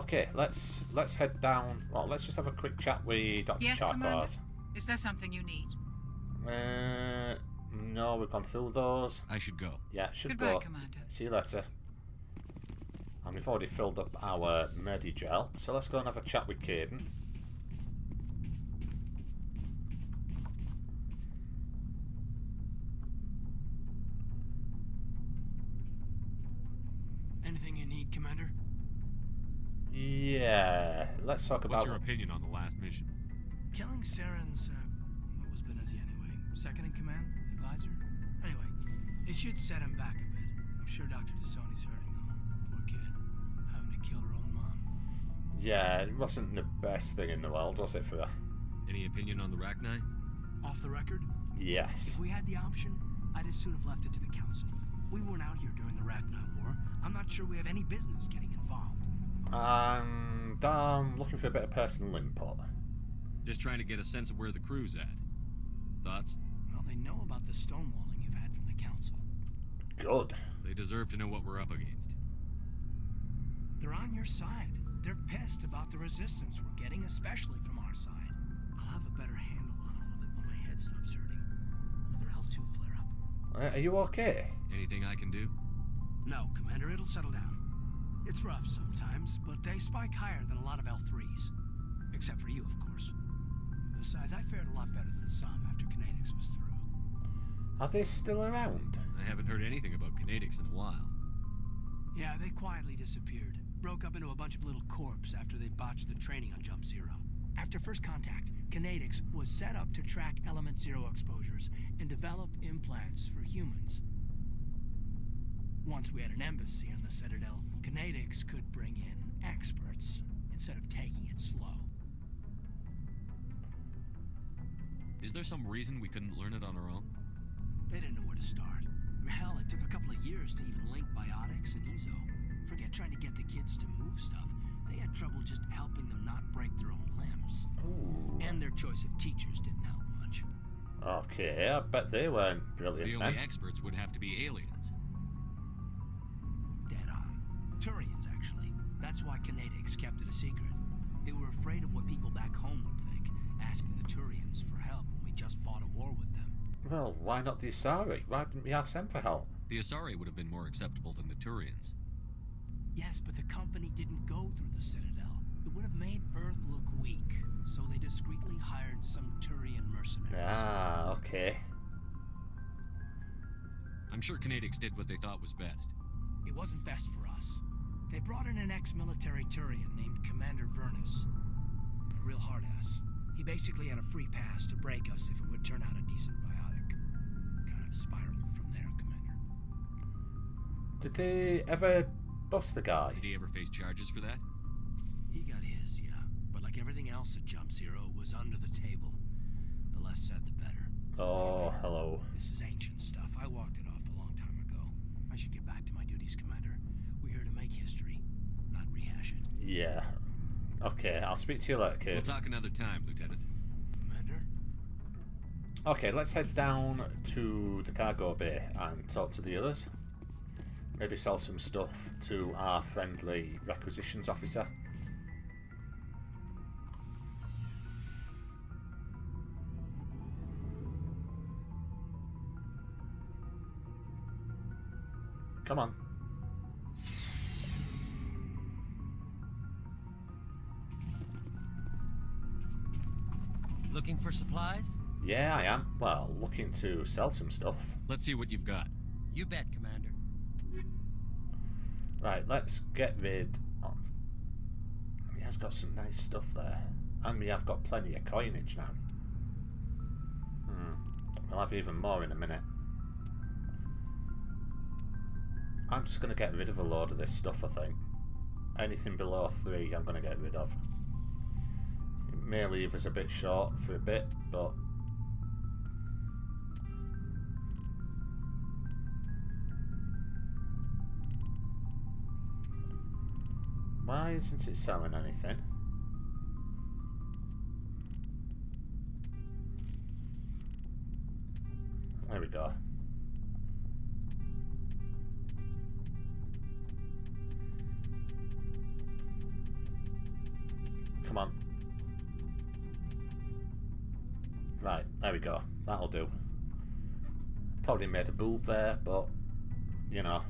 Okay, let's head down. Well, let's just have a quick chat with Dr. Yes, Commander? Charcars. Is there something you need? No, we've gone through those. I should go. Yeah, should Goodbye, go. Commander. See you later. And we've already filled up our Medi-gel, so let's go and have a chat with Caden. Anything you need, Commander? Yeah, let's talk about... What's your opinion on the last mission? Killing Saren's, what was Benezzi anyway? Second in command? Advisor? Anyway, it should set him back a bit. I'm sure Dr. Tassoni's hurting, though. Poor kid. Having to kill her own mom. Yeah, it wasn't the best thing in the world, was it, for her? Any opinion on the Rachni? Off the record? Yes. If we had the option, I'd as soon have left it to the Council. We weren't out here during the Rachni War. I'm not sure we have any business getting involved. And I'm looking for a bit of personal input. Just trying to get a sense of where the crew's at. Thoughts? Well, they know about the stonewalling you've had from the Council. Good. They deserve to know what we're up against. They're on your side. They're pissed about the resistance we're getting, especially from our side. I'll have a better handle on all of it when my head stops hurting. Another L2 flare-up. Are you okay? Anything I can do? No, Commander, it'll settle down. It's rough sometimes, but they spike higher than a lot of L3s. Except for you, of course. Besides, I fared a lot better than some after Kinetics was through. Are they still around? I haven't heard anything about kinetics in a while. Yeah, they quietly disappeared. Broke up into a bunch of little corps after they botched the training on Jump Zero. After first contact, Kinetics was set up to track Element Zero exposures and develop implants for humans. Once we had an embassy on the Citadel, Kinetics could bring in experts instead of taking it slow. Is there some reason we couldn't learn it on our own? They didn't know where to start. Hell, it took a couple of years to even link biotics and EZO. Forget trying to get the kids to move stuff. They had trouble just helping them not break their own limbs. Ooh. And their choice of teachers didn't help much. Okay, I bet they weren't brilliant The only then. experts would have to be aliens. Dead on. Turians, actually. That's why Kinetics kept it a secret. They were afraid of what people back home would think, asking the Turians for help when we just fought a war with them. Well, why not the Asari? Why didn't we ask them for help? The Asari would have been more acceptable than the Turians. Yes, but the company didn't go through the Citadel. It would have made Earth look weak, so they discreetly hired some Turian mercenaries. Ah, okay. I'm sure kinetics did what they thought was best. It wasn't best for us. They brought in an ex-military Turian named Commander Vernus. A real hard-ass. He basically had a free pass to break us if it would turn out a decent biotic. Kind of spiraled from there, Commander. Did they ever bust the guy? Did he ever face charges for that? He got his, yeah. But like everything else at Jump Zero, it was under the table. The less said, the better. Oh, Anyway, hello. This is ancient stuff. I walked it off a long time ago. I should get back to my duties, Commander. We're here to make history, not rehash it. Yeah. Okay, I'll speak to you later, kid. We'll talk another time, Lieutenant. Commander? Okay, let's head down to the cargo bay and talk to the others. Maybe sell some stuff to our friendly requisitions officer. Come on. Looking for supplies? Yeah, I am. Well, looking to sell some stuff. Let's see what you've got. You bet, Commander. Right, let's get rid of... He has got some nice stuff there. And we have got plenty of coinage now. We'll have even more in a minute. I'm just going to get rid of a load of this stuff, I think. Anything below 3 I'm going to get rid of. It may leave us a bit short for a bit, but... Why isn't it selling anything? There we go. Right, there we go. That'll do. Probably made a boob there, but you know.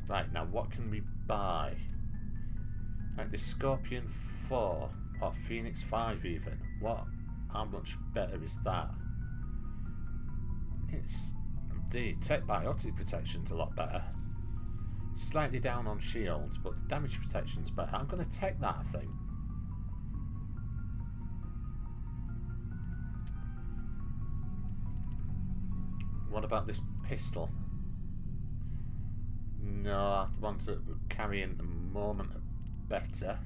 Right, now what can we buy? Right, the Scorpion 4 or Phoenix 5 even. What? How much better is that? It's the tech biotic protection's a lot better. Slightly down on shields, but the damage protection's better. I'm going to take that, I think. What about this pistol? No, the ones that we're carrying at the moment are better.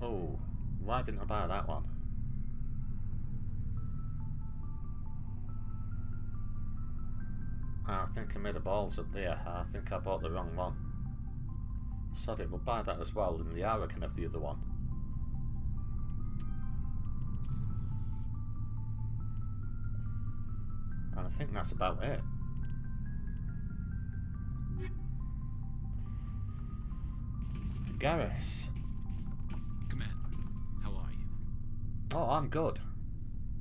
Oh, why didn't I buy that one? I think I made a balls up there. I think I bought the wrong one. Sod it, we'll buy that as well, and the Ara can have the other one. And I think that's about it. Garrus. Commander, how are you? Oh, I'm good.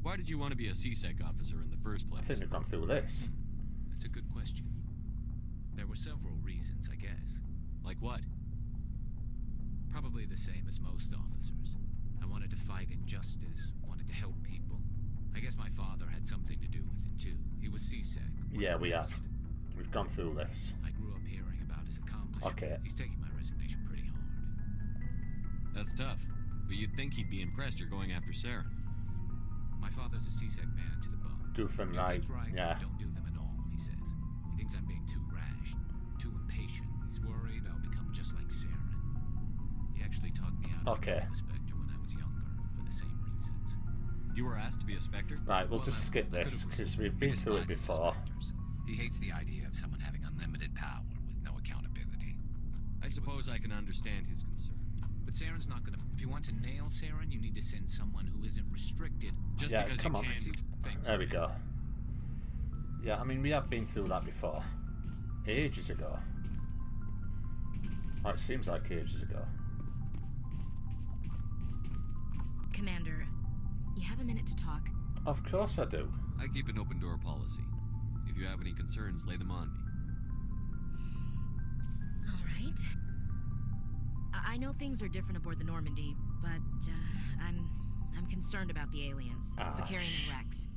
Why did you want to be a CSEC officer in the first I place? think we've gone through this. That's a good question. There were several reasons, I guess. Like what? Probably the same as most officers. I wanted to fight injustice, wanted to help people. I guess my father had something to do with it too. He was CSEC. Yeah, we have. We've gone through this. I grew up hearing about his accomplishments. Okay. He's taking my resignation pretty hard. That's tough. But you'd think he'd be impressed you're going after Sarah. My father's a CSEC man to the bone. Do them right. Things right, Yeah. don't do them at all, he says. He thinks I'm being too rash, too impatient. He's worried I'll become just like Sarah. He actually talked me out of Okay. becoming a Spectre when I was younger, for the same reasons. You were asked to be a Spectre? Right, we'll Well, just skip I this could've because resisted. we've been He through it despises before. Spectres. He hates the idea of someone having unlimited power with no accountability. I suppose I can understand his concern. But Saren's not gonna. If you want to nail Saren, you need to send someone who isn't restricted. Just Yeah, because come you on. can... Things There we go. Yeah, I mean, we have been through that before. Ages ago. Oh, it seems like ages ago. Commander, you have a minute to talk? Of course I do. I keep an open door policy. If you have any concerns, lay them on me. All right. I know things are different aboard the Normandy, but I'm concerned about the aliens, Vicarian and Rex.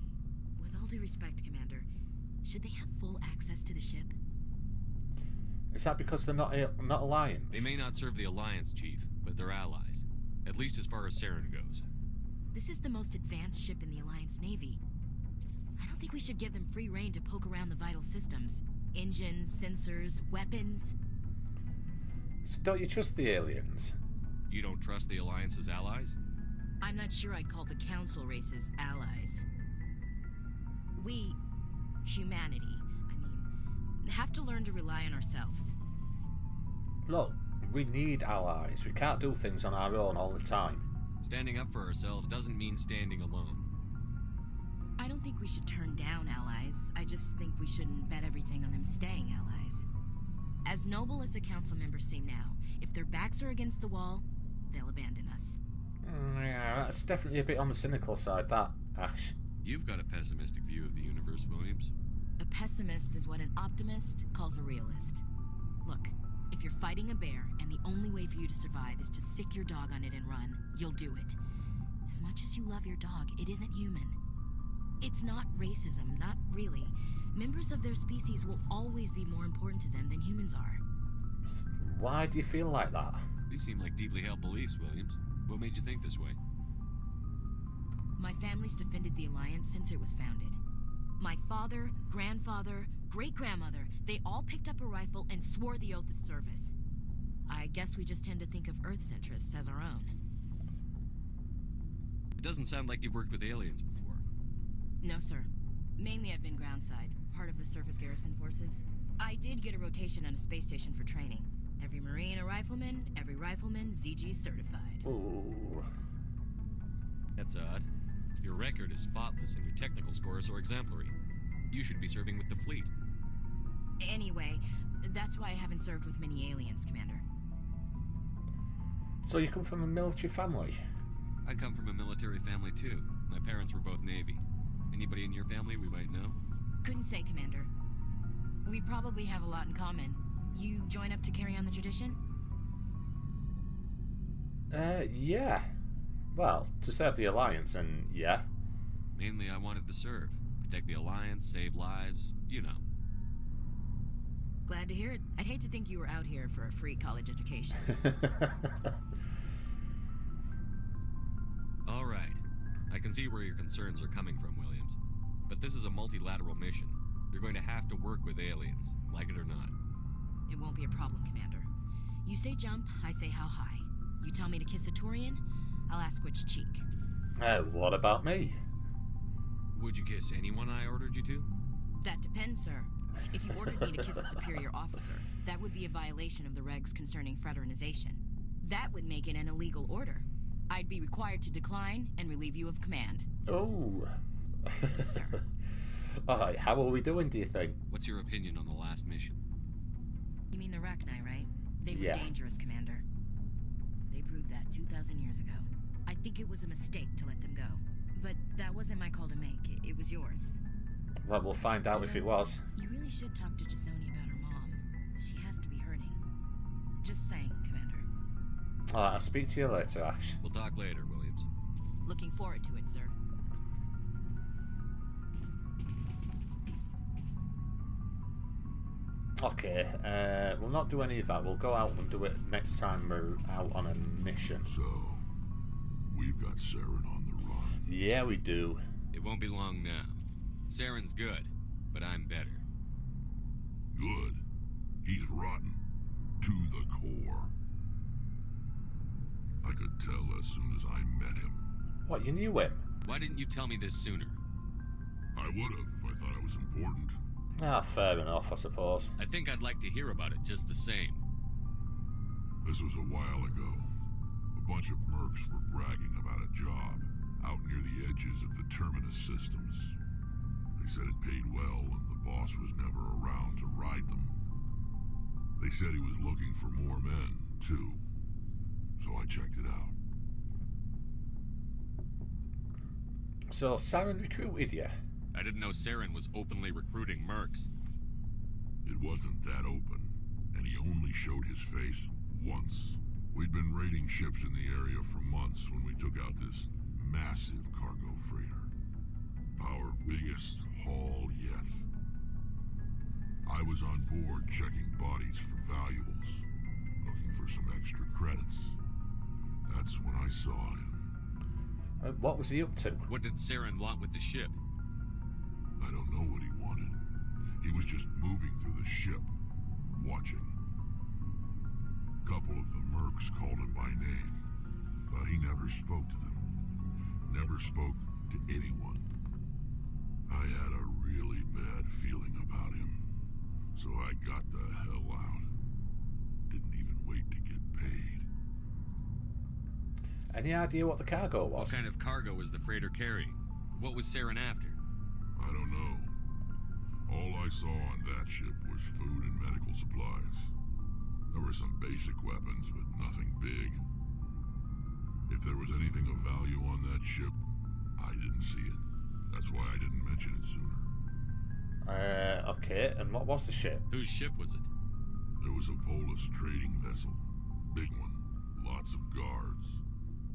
With all due respect, Commander, should they have full access to the ship? Is that because they're not Alliance? They may not serve the Alliance, Chief, but they're allies. At least as far as Saren goes. This is the most advanced ship in the Alliance Navy. I don't think we should give them free rein to poke around the vital systems. Engines, sensors, weapons. So don't you trust the aliens? You don't trust the Alliance's allies? I'm not sure I'd call the Council races allies. We, humanity, have to learn to rely on ourselves. Look, we need allies. We can't do things on our own all the time. Standing up for ourselves doesn't mean standing alone. I don't think we should turn down allies. I just think we shouldn't bet everything on them staying allies. As noble as the council members seem now, if their backs are against the wall, they'll abandon us. Yeah, that's definitely a bit on the cynical side, that, Ash. You've got a pessimistic view of the universe, Williams. A pessimist is what an optimist calls a realist. Look, if you're fighting a bear and the only way for you to survive is to sick your dog on it and run, you'll do it. As much as you love your dog, it isn't human. It's not racism, not really. Members of their species will always be more important to them than humans are. Why do you feel like that? These seem like deeply held beliefs, Williams. What made you think this way? My family's defended the Alliance since it was founded. My father, grandfather, great-grandmother, they all picked up a rifle and swore the oath of service. I guess we just tend to think of Earth's interests as our own. It doesn't sound like you've worked with aliens before. No, sir. Mainly I've been groundside, part of the surface garrison forces. I did get a rotation on a space station for training. Every Marine a rifleman, every rifleman ZG certified. Ooh. That's odd. Your record is spotless and your technical scores are exemplary. You should be serving with the fleet. Anyway, that's why I haven't served with many aliens, Commander. So you come from a military family? I come from a military family too. My parents were both Navy. Anybody in your family we might know? Couldn't say, Commander. We probably have a lot in common. You join up to carry on the tradition? Yeah. Well, to serve the Alliance, and yeah. Mainly I wanted to serve. Protect the Alliance, save lives, you know. Glad to hear it. I'd hate to think you were out here for a free college education. All right. I can see where your concerns are coming from, Williams. But this is a multilateral mission. You're going to have to work with aliens, like it or not. It won't be a problem, Commander. You say jump, I say how high. You tell me to kiss a Turian, I'll ask which cheek. What about me? Would you kiss anyone I ordered you to? That depends, sir. If you ordered me to kiss a superior officer, that would be a violation of the regs concerning fraternization. That would make it an illegal order. I'd be required to decline and relieve you of command. Oh. Sir. Alright, how are we doing, do you think? What's your opinion on the last mission? You mean the Rachni, right? They were Yeah. dangerous, Commander. They proved that 2,000 years ago. I think it was a mistake to let them go. But that wasn't my call to make. It was yours. Well, we'll find out if it was. You really should talk to Tisoni about her mom. She has to be hurting. Just saying, Commander. Alright, I'll speak to you later, Ash. We'll talk later, Williams. Looking forward to it, sir. Okay, we'll not do any of that. We'll go out and do it next time we're out on a mission. So, we've got Saren on the run. Yeah, we do. It won't be long now. Saren's good, but I'm better. Good. He's rotten. To the core. I could tell as soon as I met him. What, you knew him? Why didn't you tell me this sooner? I would have if I thought I was important. Ah, fair enough, I suppose. I think I'd like to hear about it just the same. This was a while ago. A bunch of mercs were bragging about a job out near the edges of the Terminus systems. They said it paid well and the boss was never around to ride them. They said he was looking for more men, too. So I checked it out. So, Saren recruited you? I didn't know Saren was openly recruiting mercs. It wasn't that open, and he only showed his face once. We'd been raiding ships in the area for months when we took out this massive cargo freighter. Our biggest haul yet. I was on board checking bodies for valuables, looking for some extra credits. That's when I saw him. What was he up to? What did Saren want with the ship? I don't know what he wanted. He was just moving through the ship, watching. A couple of the mercs called him by name, but he never spoke to them. Never spoke to anyone. I had a really bad feeling about him, so I got the hell out. Didn't even wait to get paid. Any idea what the cargo was? What kind of cargo was the freighter carrying? What was Saren after? I don't know. All I saw on that ship was food and medical supplies. There were some basic weapons, but nothing big. If there was anything of value on that ship, I didn't see it. That's why I didn't mention it sooner. Okay, and what was the ship? Whose ship was it? There was a Volus trading vessel. Big one. Lots of guards.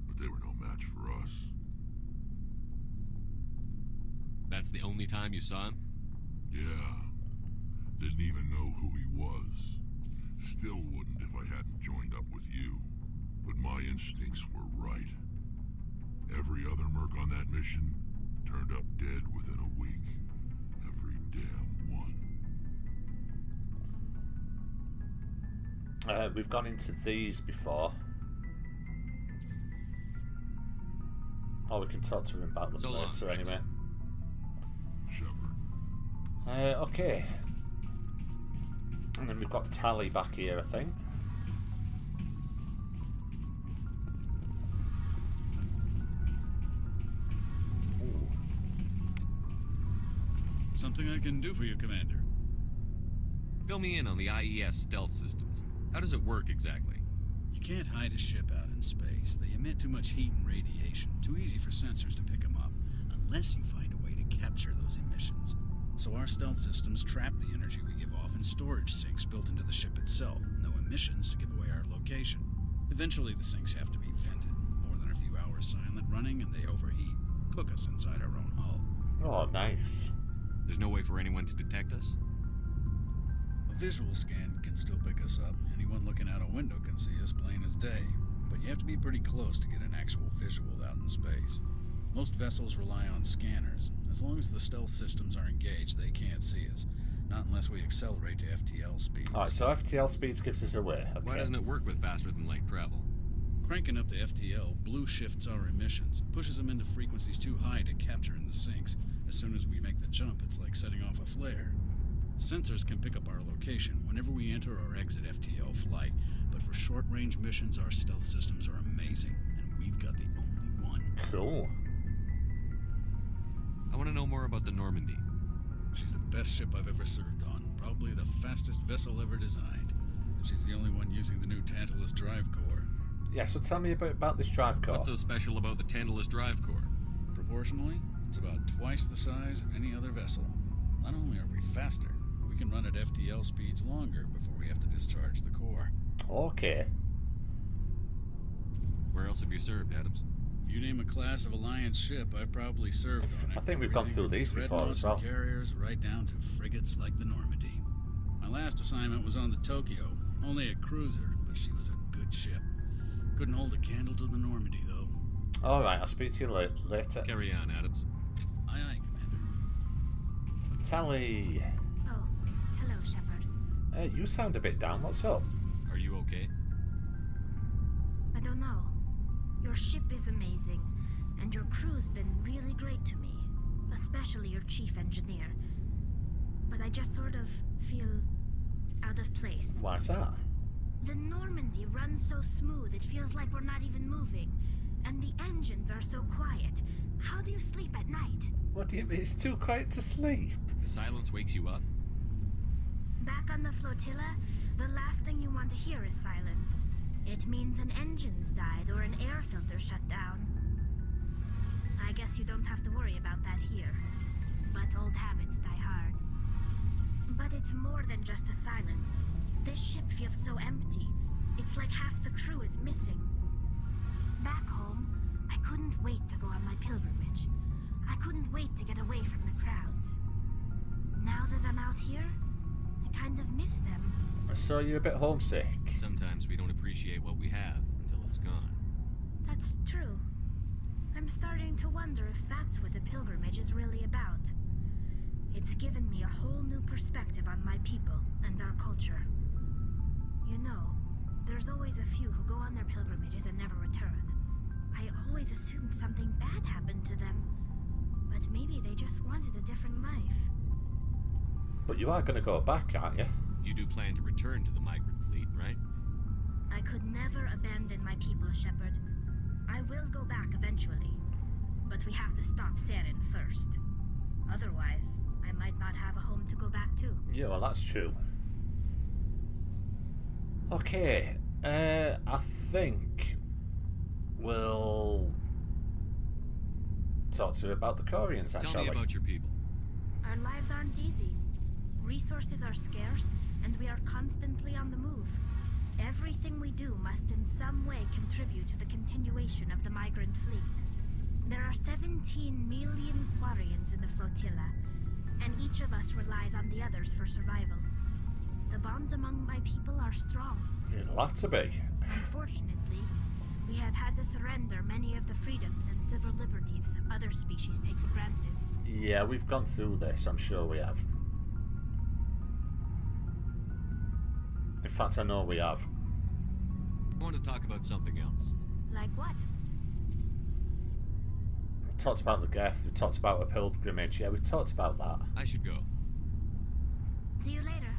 But they were no match for us. That's the only time you saw him? Yeah. Didn't even know who he was. Still wouldn't if I hadn't joined up with you. But my instincts were right. Every other merc on that mission turned up dead within a week. Every damn one. We've gone into these before. Or we can talk to him about them So long, later Rex. anyway. Shepard. Okay. And then we've got Tally back here, I think. Ooh. Something I can do for you, Commander. Fill me in on the IES stealth systems. How does it work exactly? You can't hide a ship out in space. They emit too much heat and radiation. Too easy for sensors to pick them up, unless you find a way to capture those emissions. So our stealth systems trap the energy we give off in storage sinks built into the ship itself. No emissions to give away our location. Eventually the sinks have to be vented. More than a few hours silent running and they overheat. Cook us inside our own hull. Oh, nice. There's no way for anyone to detect us? A visual scan can still pick us up. Anyone looking out a window can see us plain as day. But you have to be pretty close to get an actual visual out in space. Most vessels rely on scanners. As long as the stealth systems are engaged, they can't see us. Not unless we accelerate to FTL speeds. Alright, so FTL speeds gives us away. Okay. Why doesn't it work with faster than light travel? Cranking up the FTL blue shifts our emissions, pushes them into frequencies too high to capture in the sinks. As soon as we make the jump, it's like setting off a flare. Sensors can pick up our location whenever we enter or exit FTL flight, but for short-range missions, our stealth systems are amazing, and we've got the only one. Cool. I want to know more about the Normandy. She's the best ship I've ever served on, probably the fastest vessel ever designed. And she's the only one using the new Tantalus drive core. Yeah, so tell me about this drive core. What's so special about the Tantalus drive core? Proportionally, it's about twice the size of any other vessel. Not only are we faster, but we can run at FTL speeds longer before we have to discharge the core. Okay. Where else have you served, Adams? If you name a class of Alliance ship, I've probably served on it. I think we've gone through these before as well. Dreadnoughts and carriers right down to frigates like the Normandy. My last assignment was on the Tokyo, only a cruiser, but she was a good ship. Couldn't hold a candle to the Normandy, though. Alright, I'll speak to you later. Carry on, Adams. Aye, aye, Commander. Tally. Oh, hello, Shepard. Hey, you sound a bit down. What's up? Are you okay? I don't know. Your ship is amazing, and your crew's been really great to me, especially your chief engineer. But I just sort of feel out of place. Why's that? The Normandy runs so smooth it feels like we're not even moving, and the engines are so quiet. How do you sleep at night? What do you mean? It's too quiet to sleep. The silence wakes you up? Back on the flotilla, the last thing you want to hear is silence. It means an engine's died or an air filter shut down. I guess you don't have to worry about that here. But old habits die hard. But it's more than just the silence. This ship feels so empty. It's like half the crew is missing. Back home, I couldn't wait to go on my pilgrimage. I couldn't wait to get away from the crowds. Now that I'm out here, I kind of miss them. So you're a bit homesick. Sometimes we don't appreciate what we have until it's gone. That's true. I'm starting to wonder if that's what the pilgrimage is really about. It's given me a whole new perspective on my people and our culture. You know, there's always a few who go on their pilgrimages and never return. I always assumed something bad happened to them, but maybe they just wanted a different life. But you are going to go back, aren't you? You do plan to return to the migrant fleet, right? I could never abandon my people, Shepard. I will go back eventually, but we have to stop Saren first. Otherwise, I might not have a home to go back to. Yeah, well, that's true. Okay, I think we'll talk to you about the Koreans, Tell actually. me about your people. Our lives aren't easy. Resources are scarce, and we are constantly on the move. Everything we do must in some way contribute to the continuation of the migrant fleet. There are 17 million Quarians in the flotilla, and each of us relies on the others for survival. The bonds among my people are strong. It'll have to be. Unfortunately, we have had to surrender many of the freedoms and civil liberties other species take for granted. Yeah, we've gone through this, I'm sure we have. In fact, I know we have. I want to talk about something else. Like what? We talked about the Geth, we talked about a pilgrimage. Yeah, we talked about that. I should go. See you later.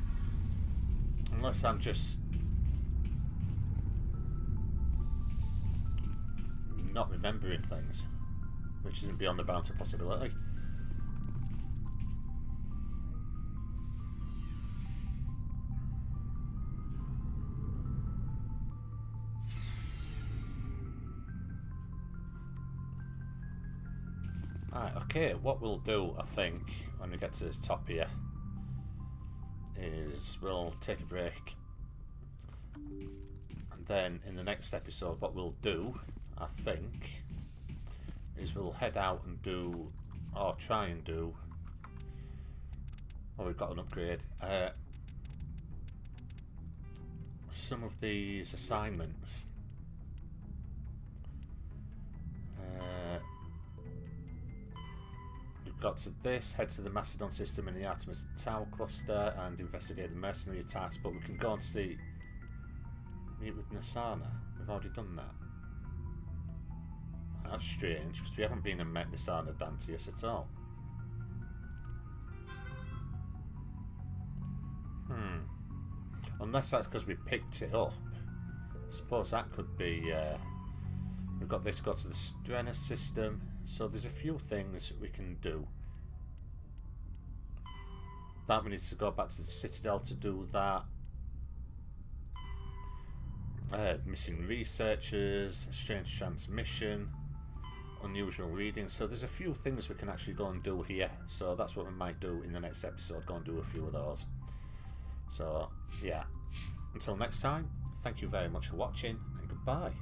Unless I'm just not remembering things, which isn't beyond the bounds of possibility. Right, okay, what we'll do, I think, when we get to the top here, is we'll take a break. And then in the next episode, what we'll do, I think, is we'll head out and do, or try and do, oh, we've got an upgrade, some of these assignments. We've got to this, head to the Macedon system in the Artemis Tower cluster and investigate the mercenary attacks, but we can go and see, meet with Nasana. We've already done that. That's strange, because we haven't been and met Nasana Dantius at all. Unless that's because we picked it up. I suppose that could be... we've got this, go to the Strenna system. So there's a few things we can do. That we need to go back to the Citadel to do that. Missing researchers, strange transmission, unusual reading. So there's a few things we can actually go and do here. So that's what we might do in the next episode, go and do a few of those. So yeah, until next time, thank you very much for watching and goodbye.